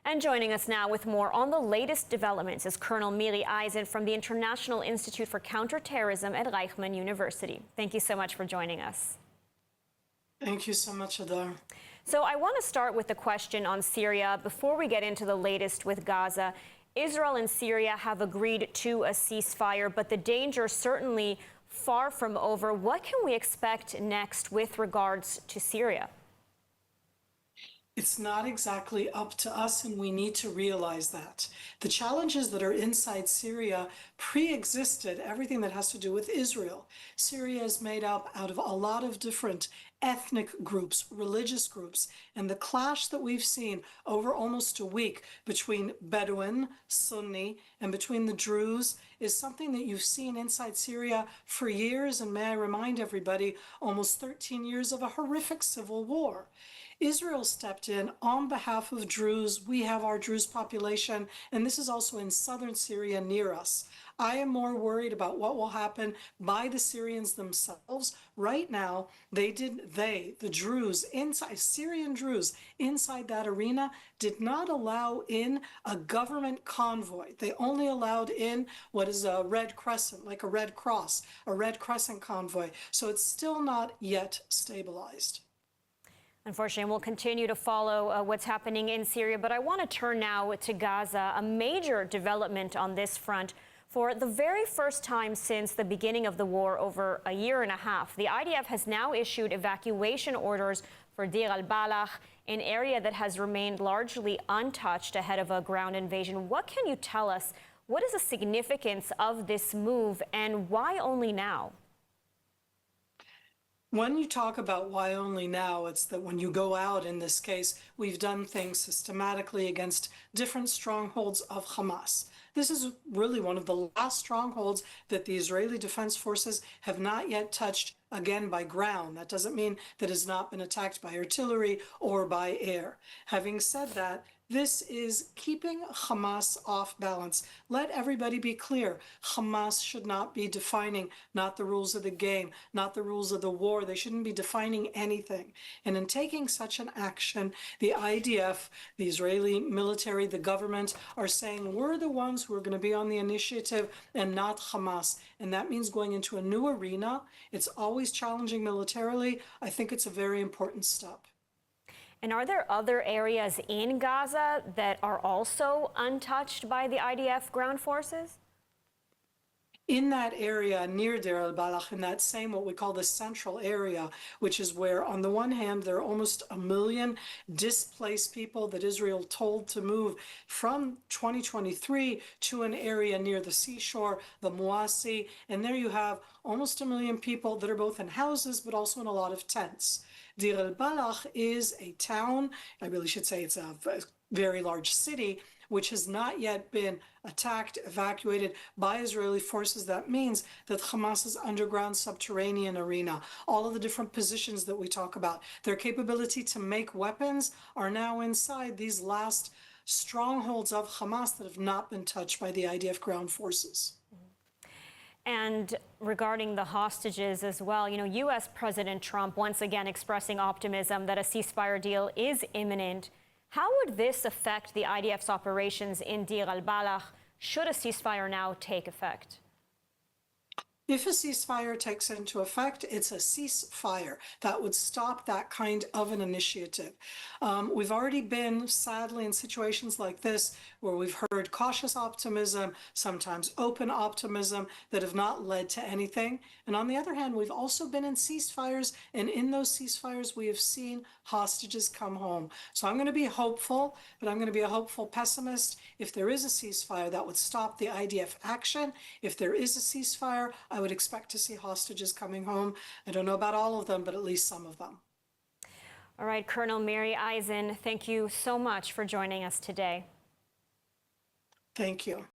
And joining us now with more on the latest developments is Colonel Miri Eisen from the International Institute for Counterterrorism at Reichman University. Thank you so much for joining us. Thank you so much, Adar. So I want to start with the question on Syria. Before we get into the latest with Gaza, Israel and Syria have agreed to a ceasefire, but the danger certainly far from over. What can we expect next with regards to Syria? It's not exactly up to us, and we need to realize that. The challenges that are inside Syria pre-existed everything that has to do with Israel. Syria is made up out of a lot of different ethnic groups, religious groups, and the clash that we've seen over almost a week between Bedouin, Sunni, and between the Druze is something that you've seen inside Syria for years, and may I remind everybody, almost 13 years of a horrific civil war. Israel stepped in on behalf of Druze. We have our Druze population, and this is also in southern Syria near us. I am more worried about what will happen by the Syrians themselves. Right now, the Druze, inside, Syrian Druze, inside that arena, did not allow in a government convoy. They only allowed in what is a Red Crescent, like a Red Cross, a Red Crescent convoy. So it's still not yet stabilized. Unfortunately, we'll continue to follow what's happening in Syria, but I want to turn now to Gaza, a major development on this front. For the very first time since the beginning of the war over a year and a half, the IDF has now issued evacuation orders for Deir al-Balah, an area that has remained largely untouched ahead of a ground invasion. What can you tell us? What is the significance of this move, and why only now? When you talk about why only now, it's that when you go out, in this case, we've done things systematically against different strongholds of Hamas. This is really one of the last strongholds that the Israeli Defense Forces have not yet touched again by ground. That doesn't mean that it has not been attacked by artillery or by air. Having said that, this is keeping Hamas off balance. Let everybody be clear. Hamas should not be defining not the rules of the game, not the rules of the war. They shouldn't be defining anything. And in taking such an action, the IDF, the Israeli military, the government are saying we're the ones who are going to be on the initiative and not Hamas. And that means going into a new arena. It's always challenging militarily. I think it's a very important step. And are there other areas in Gaza that are also untouched by the IDF ground forces? In that area near Deir al-Balah, in that same what we call the central area, which is where on the one hand there are almost 1 million displaced people that Israel told to move from 2023 to an area near the seashore, the Muasi, and there you have almost 1 million people that are both in houses but also in a lot of tents. Deir al-Balah is a town, I really should say it's a very large city, which has not yet been attacked, evacuated by Israeli forces. That means that Hamas's underground subterranean arena, all of the different positions that we talk about, their capability to make weapons are now inside these last strongholds of Hamas that have not been touched by the IDF ground forces. And regarding the hostages as well, U.S. President Trump once again expressing optimism that a ceasefire deal is imminent. How would this affect the IDF's operations in Deir al-Balah should a ceasefire now take effect? If a ceasefire takes into effect, it's a ceasefire that would stop that kind of an initiative. We've already been, sadly, in situations like this where we've heard cautious optimism, sometimes open optimism that have not led to anything. And on the other hand, we've also been in ceasefires, and in those ceasefires, we have seen hostages come home. So I'm going to be hopeful, but I'm going to be a hopeful pessimist. If there is a ceasefire, that would stop the IDF action. If there is a ceasefire, I would expect to see hostages coming home. I don't know about all of them, but at least some of them. All right, Colonel Miri Eisen, thank you so much for joining us today. Thank you.